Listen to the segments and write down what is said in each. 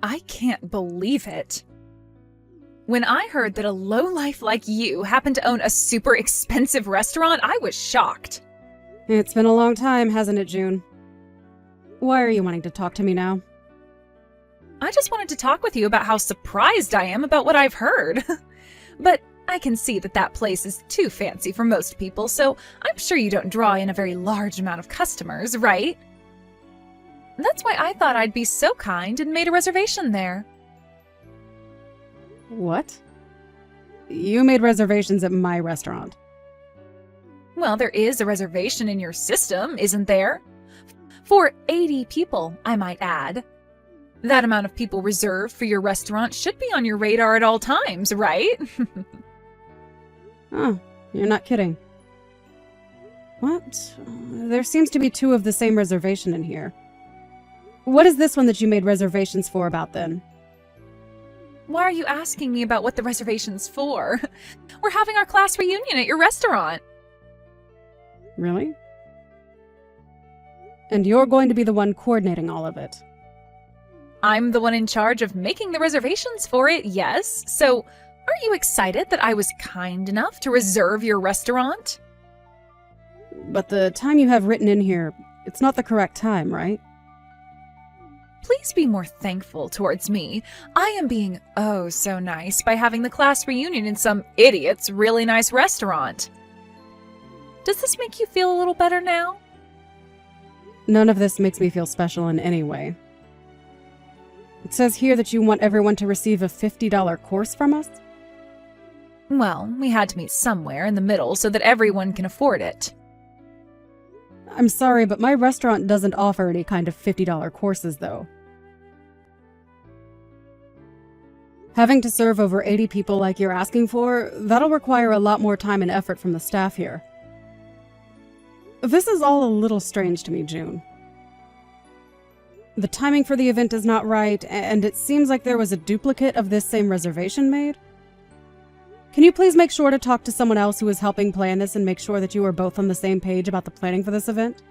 I can't believe it. When I heard that a lowlife like you happened to own a super expensive restaurant, I was shocked. It's been a long time, hasn't it, June? Why are you wanting to talk to me now? I just wanted to talk with you about how surprised I am about what I've heard. But I can see that place is too fancy for most people, so I'm sure you don't draw in a very large amount of customers, right? That's why I thought I'd be so kind and made a reservation there. What? You made reservations at my restaurant. Well, there is a reservation in your system, isn't there? For 80 people, I might add. That amount of people reserved for your restaurant should be on your radar at all times, right? Oh, you're not kidding. What? There seems to be 2 of the same reservation in here. What is this one that you made reservations for about then? Why are you asking me about what the reservation's for? We're having our class reunion at your restaurant. Really? And you're going to be the one coordinating all of it. I'm the one in charge of making the reservations for it, yes. So, aren't you excited that I was kind enough to reserve your restaurant? But the time you have written in here, it's not the correct time, right? Please be more thankful towards me. I am being oh so nice by having the class reunion in some idiot's really nice restaurant. Does this make you feel a little better now? None of this makes me feel special in any way. It says here that you want everyone to receive a $50 course from us? Well, we had to meet somewhere in the middle so that everyone can afford it. I'm sorry, but my restaurant doesn't offer any kind of $50 courses, though. Having to serve over 80 people like you're asking for, that'll require a lot more time and effort from the staff here. This is all a little strange to me, June. The timing for the event is not right, and it seems like there was a duplicate of this same reservation made. Can you please make sure to talk to someone else who is helping plan this and make sure that you are both on the same page about the planning for this event?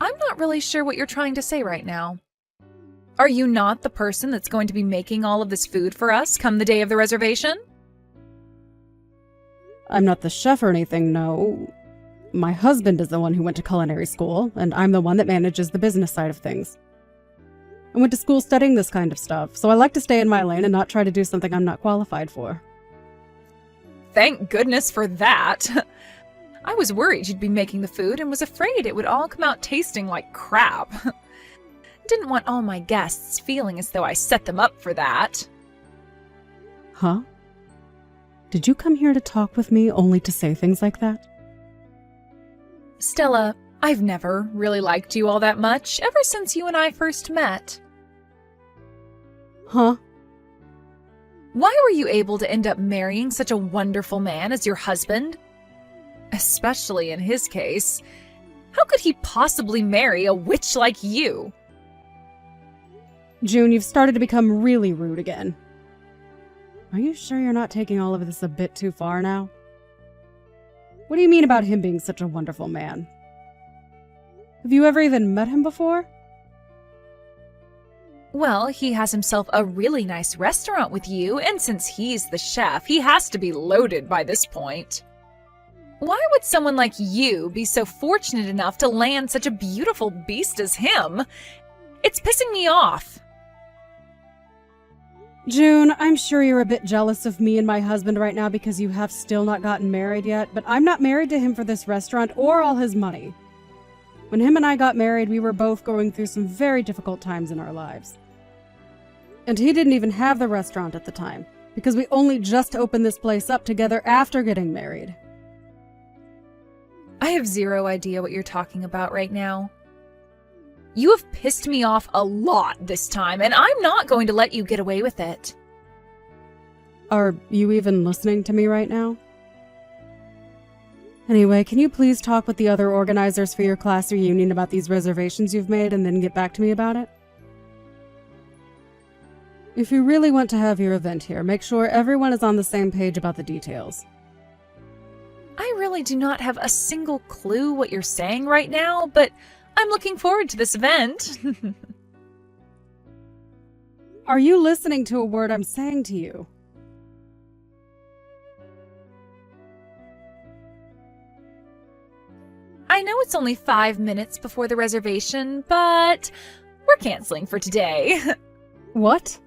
I'm not really sure what you're trying to say right now. Are you not the person that's going to be making all of this food for us come the day of the reservation? I'm not the chef or anything, no. My husband is the one who went to culinary school, and I'm the one that manages the business side of things. I went to school studying this kind of stuff, so I like to stay in my lane and not try to do something I'm not qualified for. Thank goodness for that. I was worried you'd be making the food and was afraid it would all come out tasting like crap. Didn't want all my guests feeling as though I set them up for that. Huh? Did you come here to talk with me only to say things like that? Stella, I've never really liked you all that much ever since you and I first met. Huh? Why were you able to end up marrying such a wonderful man as your husband? Especially in his case. How could he possibly marry a witch like you? June, you've started to become really rude again. Are you sure you're not taking all of this a bit too far now? What do you mean about him being such a wonderful man? Have you ever even met him before? Well, he has himself a really nice restaurant with you, and since he's the chef, he has to be loaded by this point. Why would someone like you be so fortunate enough to land such a beautiful beast as him? It's pissing me off. June, I'm sure you're a bit jealous of me and my husband right now because you have still not gotten married yet, but I'm not married to him for this restaurant or all his money. When him and I got married, we were both going through some very difficult times in our lives. And he didn't even have the restaurant at the time, because we only just opened this place up together after getting married. I have zero idea what you're talking about right now. You have pissed me off a lot this time, and I'm not going to let you get away with it. Are you even listening to me right now? Anyway, can you please talk with the other organizers for your class reunion about these reservations you've made and then get back to me about it? If you really want to have your event here, make sure everyone is on the same page about the details. I really do not have a single clue what you're saying right now, but I'm looking forward to this event. Are you listening to a word I'm saying to you? I know it's only 5 minutes before the reservation, but we're canceling for today. What?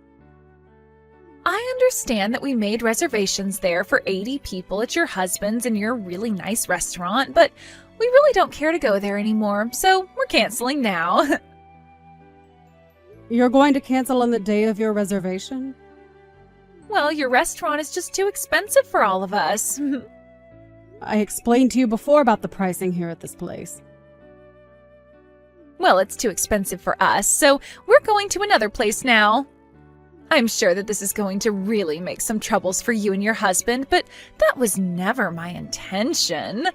I understand that we made reservations there for 80 people at your husband's and your really nice restaurant, but we really don't care to go there anymore, so we're canceling now. You're going to cancel on the day of your reservation? Well, your restaurant is just too expensive for all of us. I explained to you before about the pricing here at this place. Well, it's too expensive for us, so we're going to another place now. I'm sure that this is going to really make some troubles for you and your husband, but that was never my intention.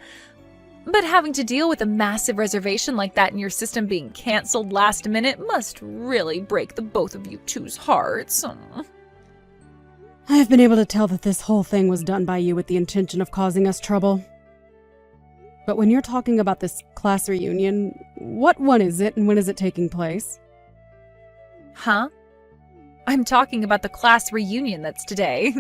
But having to deal with a massive reservation like that in your system being canceled last minute must really break the both of you two's hearts. I've been able to tell that this whole thing was done by you with the intention of causing us trouble. But when you're talking about this class reunion, what one is it and when is it taking place? Huh? I'm talking about the class reunion that's today.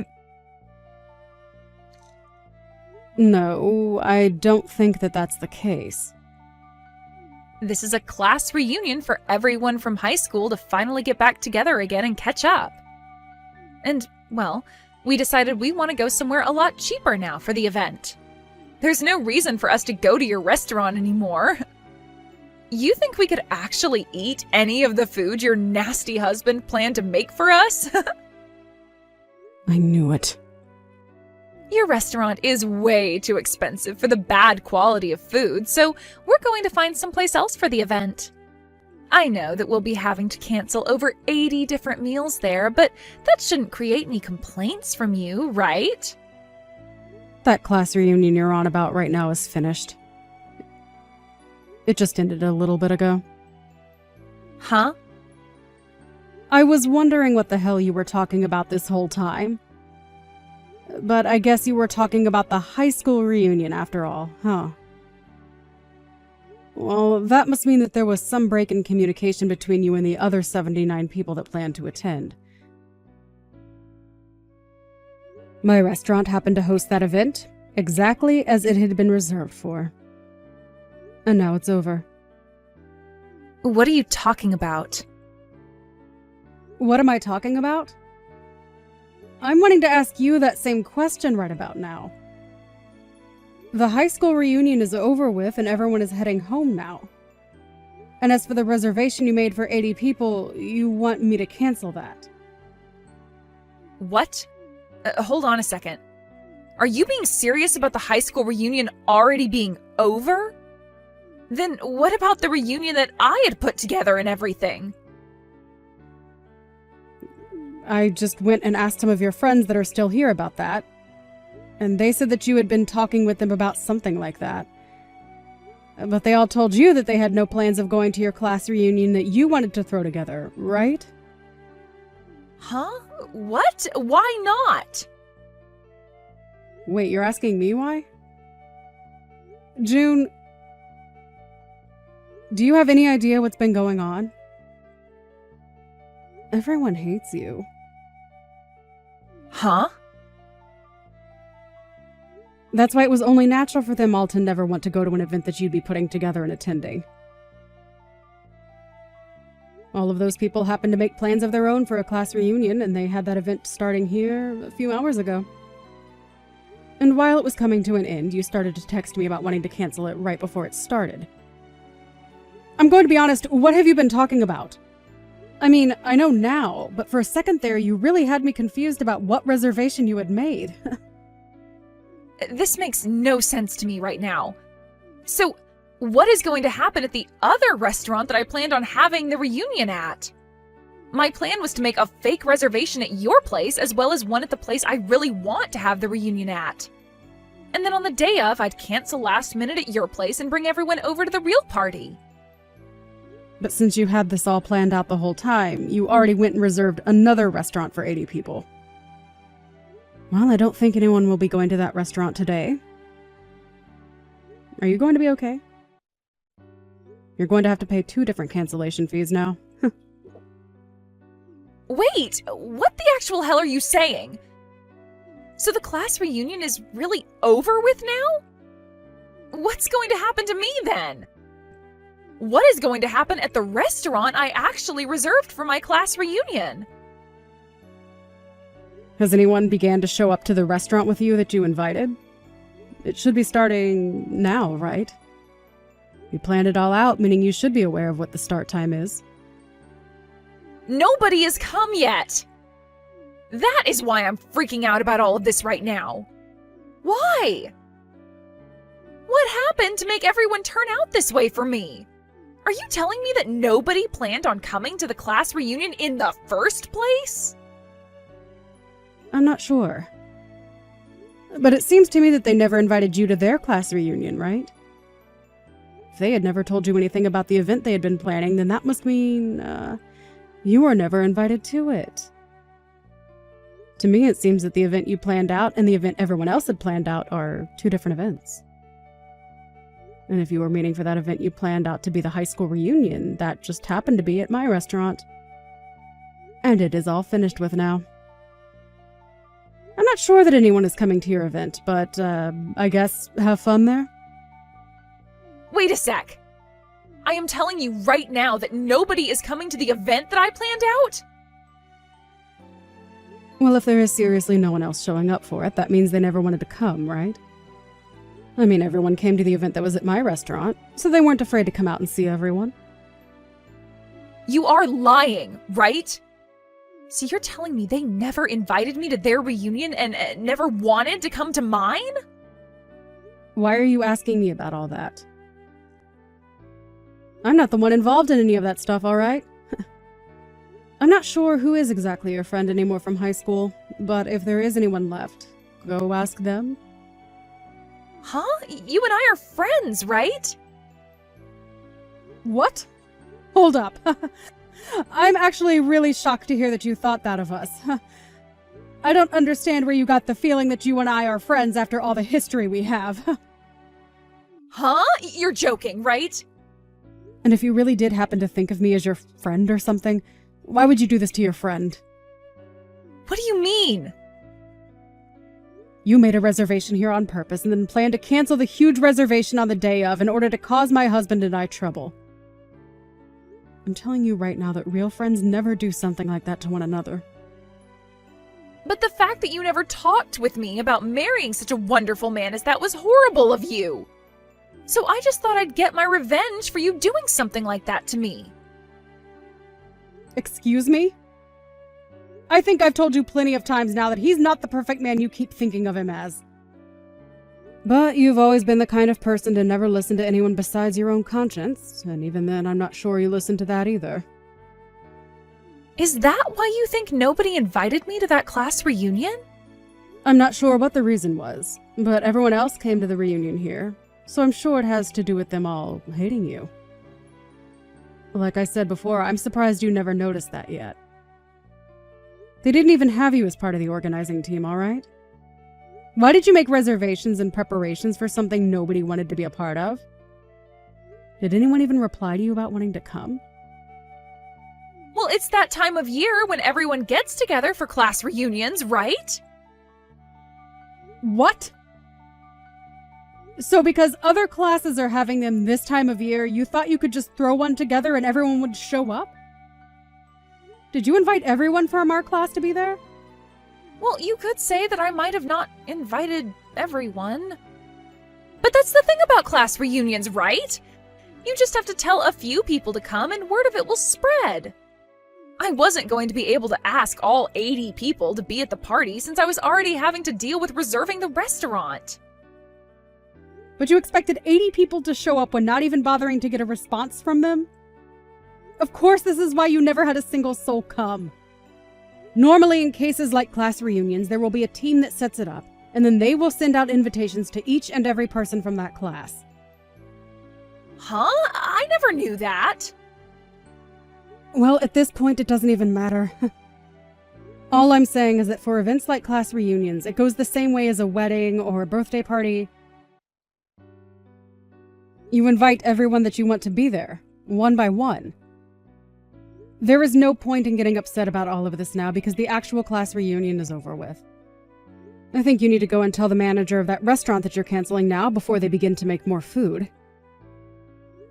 No, I don't think that that's the case. This is a class reunion for everyone from high school to finally get back together again and catch up. And, well, we decided we want to go somewhere a lot cheaper now for the event. There's no reason for us to go to your restaurant anymore. You think we could actually eat any of the food your nasty husband planned to make for us? I knew it. Your restaurant is way too expensive for the bad quality of food, so we're going to find someplace else for the event. I know that we'll be having to cancel over 80 different meals there, but that shouldn't create any complaints from you, right? That class reunion you're on about right now is finished. It just ended a little bit ago. Huh? I was wondering what the hell you were talking about this whole time. But I guess you were talking about the high school reunion after all, huh? Well, that must mean that there was some break in communication between you and the other 79 people that planned to attend. My restaurant happened to host that event, exactly as it had been reserved for. And now it's over. What are you talking about? What am I talking about? I'm wanting to ask you that same question right about now. The high school reunion is over with and everyone is heading home now. And as for the reservation you made for 80 people, you want me to cancel that. What? Hold on a second. Are you being serious about the high school reunion already being over? Then what about the reunion that I had put together and everything? I just went and asked some of your friends that are still here about that. And they said that you had been talking with them about something like that. But they all told you that they had no plans of going to your class reunion that you wanted to throw together, right? Huh? What? Why not? Wait, you're asking me why? June, do you have any idea what's been going on? Everyone hates you. Huh? That's why it was only natural for them all to never want to go to an event that you'd be putting together and attending. All of those people happened to make plans of their own for a class reunion, and they had that event starting here a few hours ago. And while it was coming to an end, you started to text me about wanting to cancel it right before it started. I'm going to be honest, what have you been talking about? I mean, I know now, but for a second there, you really had me confused about what reservation you had made. This makes no sense to me right now. So, what is going to happen at the other restaurant that I planned on having the reunion at? My plan was to make a fake reservation at your place as well as one at the place I really want to have the reunion at. And then on the day of, I'd cancel last minute at your place and bring everyone over to the real party. But since you had this all planned out the whole time, you already went and reserved another restaurant for 80 people. Well, I don't think anyone will be going to that restaurant today. Are you going to be okay? You're going to have to pay 2 different cancellation fees now. Wait, what the actual hell are you saying? So the class reunion is really over with now? What's going to happen to me then? What is going to happen at the restaurant I actually reserved for my class reunion? Has anyone began to show up to the restaurant with you that you invited? It should be starting now, right? You planned it all out, meaning you should be aware of what the start time is. Nobody has come yet! That is why I'm freaking out about all of this right now. Why? What happened to make everyone turn out this way for me? Are you telling me that nobody planned on coming to the class reunion in the first place? I'm not sure. But it seems to me that they never invited you to their class reunion, right? If they had never told you anything about the event they had been planning, then that must mean, you were never invited to it. To me, it seems that the event you planned out and the event everyone else had planned out are two different events. And if you were meaning for that event you planned out to be the high school reunion, that just happened to be at my restaurant. And it is all finished with now. I'm not sure that anyone is coming to your event, but, I guess have fun there? Wait a sec. I am telling you right now that nobody is coming to the event that I planned out? Well, if there is seriously no one else showing up for it, that means they never wanted to come, right? I mean, everyone came to the event that was at my restaurant, so they weren't afraid to come out and see everyone. You are lying, right? So you're telling me they never invited me to their reunion and never wanted to come to mine? Why are you asking me about all that? I'm not the one involved in any of that stuff, all right? I'm not sure who is exactly your friend anymore from high school, but if there is anyone left, go ask them. Huh? You and I are friends, right? What? Hold up. I'm actually really shocked to hear that you thought that of us. I don't understand where you got the feeling that you and I are friends after all the history we have. Huh? You're joking, right? And if you really did happen to think of me as your friend or something, why would you do this to your friend? What do you mean? You made a reservation here on purpose and then planned to cancel the huge reservation on the day of in order to cause my husband and I trouble. I'm telling you right now that real friends never do something like that to one another. But the fact that you never talked with me about marrying such a wonderful man as that was horrible of you. So I just thought I'd get my revenge for you doing something like that to me. Excuse me? I think I've told you plenty of times now that he's not the perfect man you keep thinking of him as. But you've always been the kind of person to never listen to anyone besides your own conscience, and even then I'm not sure you listen to that either. Is that why you think nobody invited me to that class reunion? I'm not sure what the reason was, but everyone else came to the reunion here, so I'm sure it has to do with them all hating you. Like I said before, I'm surprised you never noticed that yet. They didn't even have you as part of the organizing team, all right? Why did you make reservations and preparations for something nobody wanted to be a part of? Did anyone even reply to you about wanting to come? Well, it's that time of year when everyone gets together for class reunions, right? What? So because other classes are having them this time of year, you thought you could just throw one together and everyone would show up? Did you invite everyone from our class to be there? Well, you could say that I might have not invited everyone. But that's the thing about class reunions, right? You just have to tell a few people to come and word of it will spread. I wasn't going to be able to ask all 80 people to be at the party since I was already having to deal with reserving the restaurant. But you expected 80 people to show up when not even bothering to get a response from them? Of course, this is why you never had a single soul come. Normally, in cases like class reunions, there will be a team that sets it up, and then they will send out invitations to each and every person from that class. Huh? I never knew that. Well, at this point, it doesn't even matter. All I'm saying is that for events like class reunions, it goes the same way as a wedding or a birthday party. You invite everyone that you want to be there, one by one. There is no point in getting upset about all of this now because the actual class reunion is over with. I think you need to go and tell the manager of that restaurant that you're canceling now before they begin to make more food.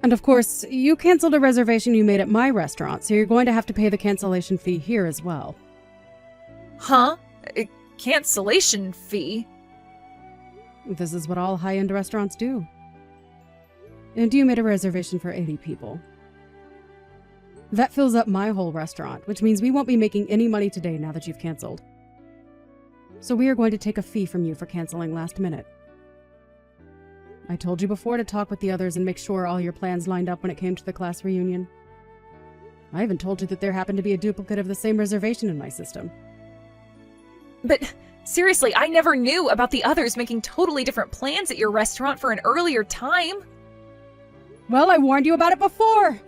And of course, you canceled a reservation you made at my restaurant, so you're going to have to pay the cancellation fee here as well. Huh? A cancellation fee? This is what all high-end restaurants do. And you made a reservation for 80 people. That fills up my whole restaurant, which means we won't be making any money today now that you've canceled. So we are going to take a fee from you for canceling last minute. I told you before to talk with the others and make sure all your plans lined up when it came to the class reunion. I even told you that there happened to be a duplicate of the same reservation in my system. But seriously, I never knew about the others making totally different plans at your restaurant for an earlier time. Well, I warned you about it before!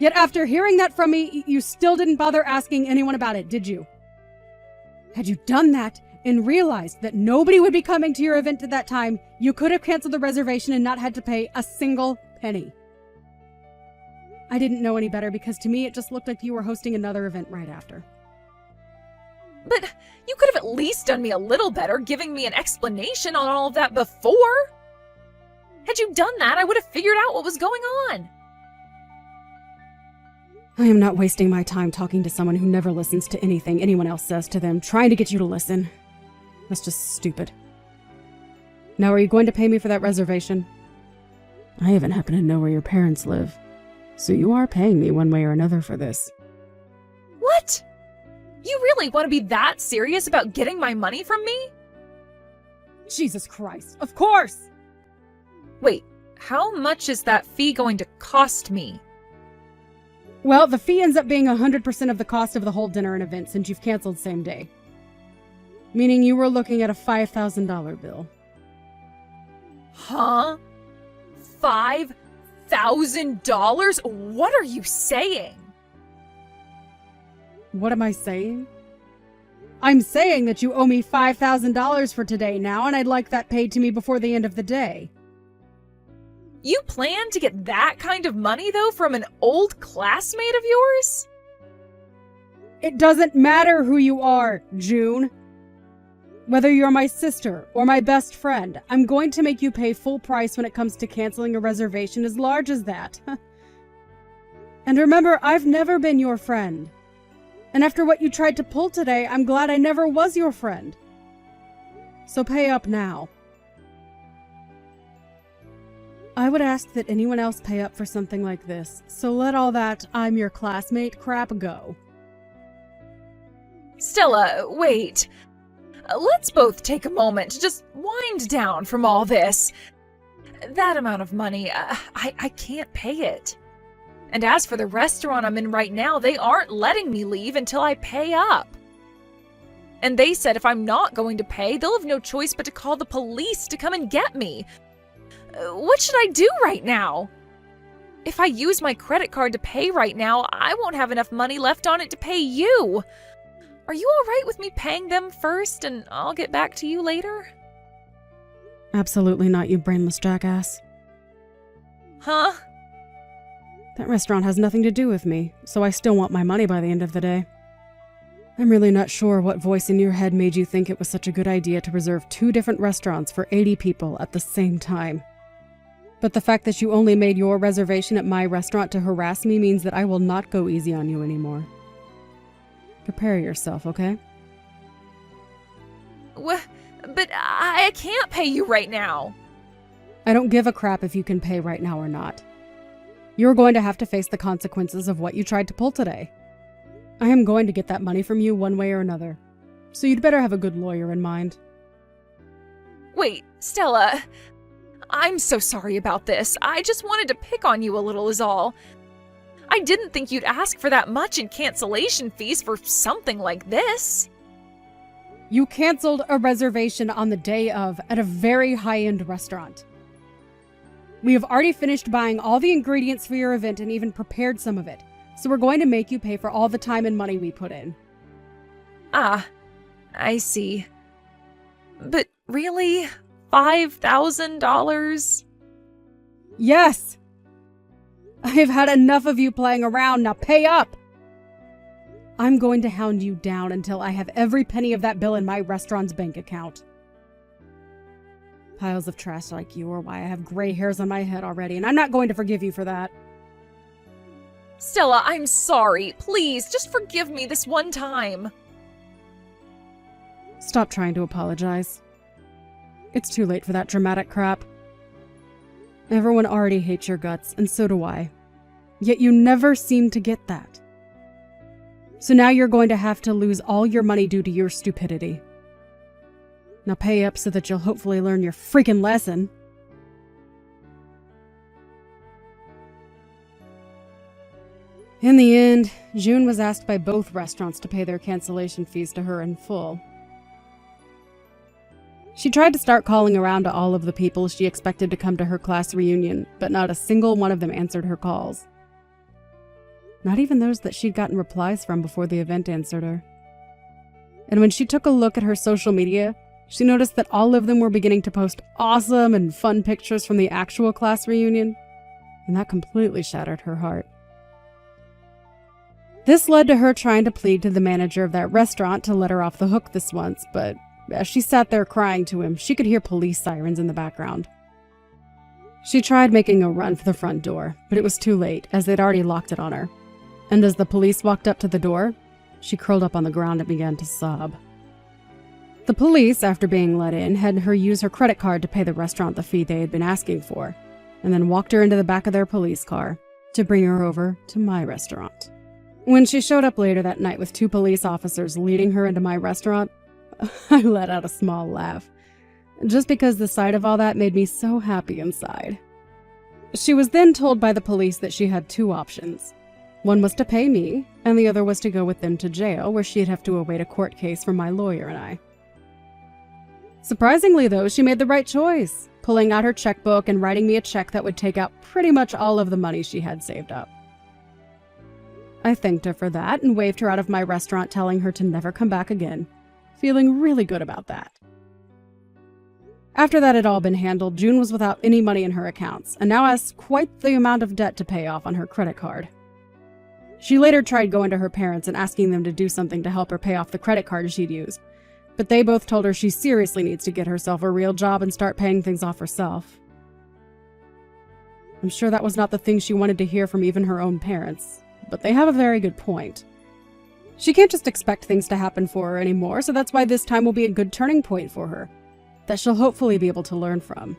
Yet after hearing that from me, you still didn't bother asking anyone about it, did you? Had you done that and realized that nobody would be coming to your event at that time, you could have canceled the reservation and not had to pay a single penny. I didn't know any better because to me it just looked like you were hosting another event right after. But you could have at least done me a little better, giving me an explanation on all of that before. Had you done that, I would have figured out what was going on. I am not wasting my time talking to someone who never listens to anything anyone else says to them, trying to get you to listen. That's just stupid. Now, are you going to pay me for that reservation? I even happen to know where your parents live, so you are paying me one way or another for this. What? You really want to be that serious about getting my money from me? Jesus Christ, of course! Wait, how much is that fee going to cost me? Well, the fee ends up being 100% of the cost of the whole dinner and event since you've canceled same day. Meaning you were looking at a $5,000 bill. Huh? $5,000? What are you saying? What am I saying? I'm saying that you owe me $5,000 for today now, and I'd like that paid to me before the end of the day. You plan to get that kind of money, though, from an old classmate of yours? It doesn't matter who you are, June. Whether you're my sister or my best friend, I'm going to make you pay full price when it comes to canceling a reservation as large as that. And remember, I've never been your friend. And after what you tried to pull today, I'm glad I never was your friend. So pay up now. I would ask that anyone else pay up for something like this, so let all that I'm your classmate crap go. Stella, wait. Let's both take a moment to just wind down from all this. That amount of money, I can't pay it. And as for the restaurant I'm in right now, they aren't letting me leave until I pay up. And they said if I'm not going to pay, they'll have no choice but to call the police to come and get me. What should I do right now? If I use my credit card to pay right now, I won't have enough money left on it to pay you. Are you all right with me paying them first and I'll get back to you later? Absolutely not, you brainless jackass. Huh? That restaurant has nothing to do with me, so I still want my money by the end of the day. I'm really not sure what voice in your head made you think it was such a good idea to reserve 2 different restaurants for 80 people at the same time. But the fact that you only made your reservation at my restaurant to harass me means that I will not go easy on you anymore. Prepare yourself, okay? But I can't pay you right now. I don't give a crap if you can pay right now or not. You're going to have to face the consequences of what you tried to pull today. I am going to get that money from you one way or another, so you'd better have a good lawyer in mind. Wait, Stella, I'm so sorry about this. I just wanted to pick on you a little is all. I didn't think you'd ask for that much in cancellation fees for something like this. You canceled a reservation on the day of at a very high-end restaurant. We have already finished buying all the ingredients for your event and even prepared some of it, so we're going to make you pay for all the time and money we put in. Ah, I see. But really? $5,000? Yes! I've had enough of you playing around, now pay up! I'm going to hound you down until I have every penny of that bill in my restaurant's bank account. Piles of trash like you are why I have gray hairs on my head already, and I'm not going to forgive you for that. Stella, I'm sorry. Please, just forgive me this one time. Stop trying to apologize. It's too late for that dramatic crap. Everyone already hates your guts, and so do I. Yet you never seem to get that. So now you're going to have to lose all your money due to your stupidity. Now pay up so that you'll hopefully learn your freaking lesson. In the end, June was asked by both restaurants to pay their cancellation fees to her in full. She tried to start calling around to all of the people she expected to come to her class reunion, but not a single one of them answered her calls. Not even those that she'd gotten replies from before the event answered her. And when she took a look at her social media, she noticed that all of them were beginning to post awesome and fun pictures from the actual class reunion, and that completely shattered her heart. This led to her trying to plead to the manager of that restaurant to let her off the hook this once, but as she sat there crying to him, she could hear police sirens in the background. She tried making a run for the front door, but it was too late, as they'd already locked it on her. And as the police walked up to the door, she curled up on the ground and began to sob. The police, after being let in, had her use her credit card to pay the restaurant the fee they had been asking for, and then walked her into the back of their police car to bring her over to my restaurant. When she showed up later that night with 2 police officers leading her into my restaurant, I let out a small laugh, just because the sight of all that made me so happy inside. She was then told by the police that she had 2 options. One was to pay me, and the other was to go with them to jail, where she'd have to await a court case from my lawyer and I. Surprisingly, though, she made the right choice, pulling out her checkbook and writing me a check that would take out pretty much all of the money she had saved up. I thanked her for that and waved her out of my restaurant, telling her to never come back again, feeling really good about that. After that had all been handled, June was without any money in her accounts, and now has quite the amount of debt to pay off on her credit card. She later tried going to her parents and asking them to do something to help her pay off the credit card she'd used, but they both told her she seriously needs to get herself a real job and start paying things off herself. I'm sure that was not the thing she wanted to hear from even her own parents, but they have a very good point. She can't just expect things to happen for her anymore, so that's why this time will be a good turning point for her, that she'll hopefully be able to learn from.